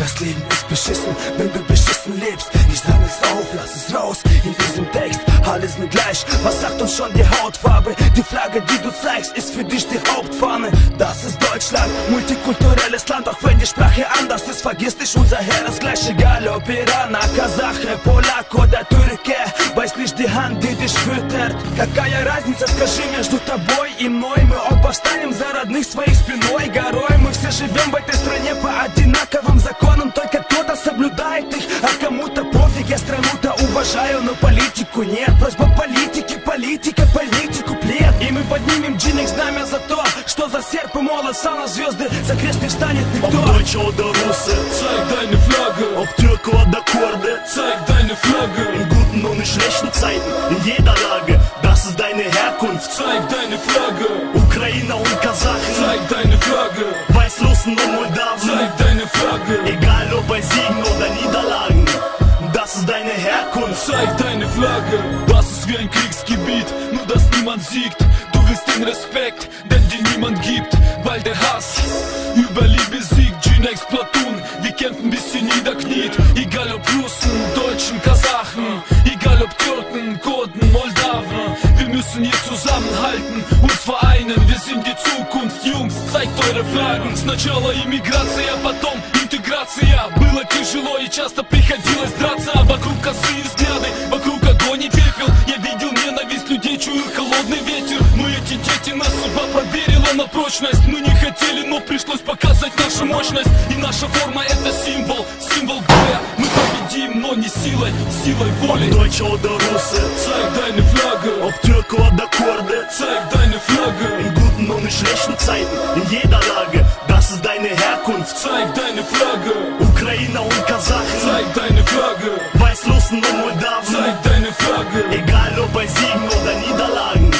Das Leben ist beschissen, wenn du beschissen lebst. Ich sammel's auf, lass es raus in diesem Text. Alle sind gleich, was sagt uns schon die Hautfarbe? Die Flagge, die du zeigst, ist für dich die Hauptfahne. Das ist Deutschland, multikulturelles Land. Auch wenn die Sprache anders ist, vergiss nicht, unser Herr ist gleich. Egal ob Iraner, Kasache, Polak oder Türke, weiß nicht die Hand, die dich füttert. Какая разница, скажи, между тобой и мной? Мы оба станем за родных своих спиной горой. Мы все живем в этой стране по одинаковым законам, только кто-то соблюдает их, а кому-то пофиг. Я страну-то уважаю, но политику нет. Просьба политики, политика, политику плед. И мы поднимем джинник знамя за то, что за серп и молот сам на звезды за крест не встанет никто. Ob Deutsche oder Russe, zeig deine Flagge. Ob Türke oder Kurde, zeig deine Flagge. In guten und in schlechten Zeiten, in jeder Lage, das ist deine Herkunft. Zeig deine Flagge. Ukrainer und Kasachen, zeig deine Flagge. Weißrussen und Moldawen, zeig deine Flagge. Egal ob bei Siegen oder Niederlagen, das ist deine Herkunft. Zeig deine Flagge. Das ist wie ein Kriegsgebiet, nur dass niemand siegt. Du willst den Respekt, denn dir niemand gibt, weil der Hass über Liebe siegt. G-Next Platoon, wir kämpfen bis sie niederkniet. Egal ob Russen, Deutschen, Kasachen, egal ob Türken, Kurden, Moldawen. Wir müssen hier zusammenhalten, uns vereinen. Wir sind die Zukunft, Jungs, zeigt eure Flaggen. Сначала иммиграция, потом интеграция. Было тяжело и часто приходилось драться. Вокруг косые взгляды, вокруг огонь и пепел. Я видел ненависть людей, чую холодный ветер. Мы эти дети, нас судьба проверила на прочность. Мы не хотели, но пришлось показать нашу мощность. И наша форма это символ, символ боя. Мы победим, но не силой, силой воли. Ob Deutsche oder Russe, zeig deine Flagge. Ob Türke oder Kurde, zeig deine Flagge. In guten und in schlechten Zeiten, in jeder Lage, das ist deine Herkunft. Zeig deine Flagge. Ukrainer und Kasachen, zeig deine Flagge. Weißrussen und Moldawen, zeig deine Flagge. Egal ob bei Siegen oder Niederlagen,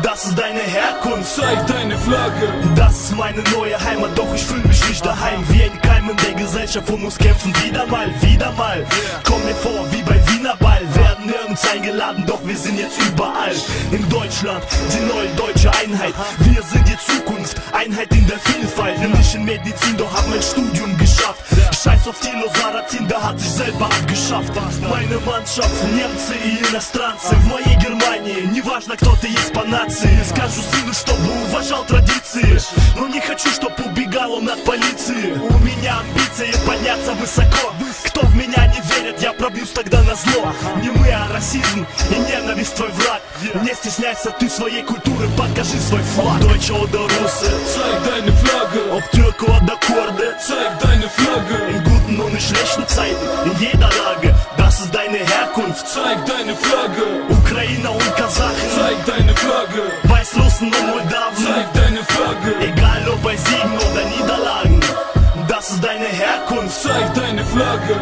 das ist deine Herkunft. Zeig deine Flagge. Das ist meine neue Heimat, doch ich fühle mich nicht daheim. Wie ein Keim in der Gesellschaft und muss kämpfen. Wieder mal, wieder mal. Komm mir vor wie bei Wiener Ball. Werden nirgends eingeladen, doch wir sind jetzt überall. In Deutschland, die neue deutsche Einheit. Wir sind die Zukunft, Einheit in der Vielfalt. Nicht in Medizin, doch hab mein Studium geschafft. Scheiß auf Tilo Saratin, der hat sich selber abgeschafft. Meine Mannschaft, немцы и иностранцы. В моей Германии, неважно кто ты есть по нации. Скажу сыну, чтобы уважал традиции, но не хочу, чтоб убегал он от полиции. У меня амбиции подняться высоко. Кто в меня не верит, я пробьюсь тогда на зло. Не мы, а расизм и ненависть твой враг. Не стесняйся ты своей культуры, покажи свой флаг. Deutsche oder Russe, zeig deine Flagge. Ob Türke oder Kurde, zeig deine Flagge. In guten und in schlechten Zeiten, in jeder Lage, das ist deine Herkunft. Zeig deine Flagge. Ukrainer und Kasachen, zeig deine Flagge. Weißrussen und Moldawen, zeig deine Flagge. Egal ob bei Siegen oder Niederlagen, das ist deine Herkunft. Zeig deine Flagge.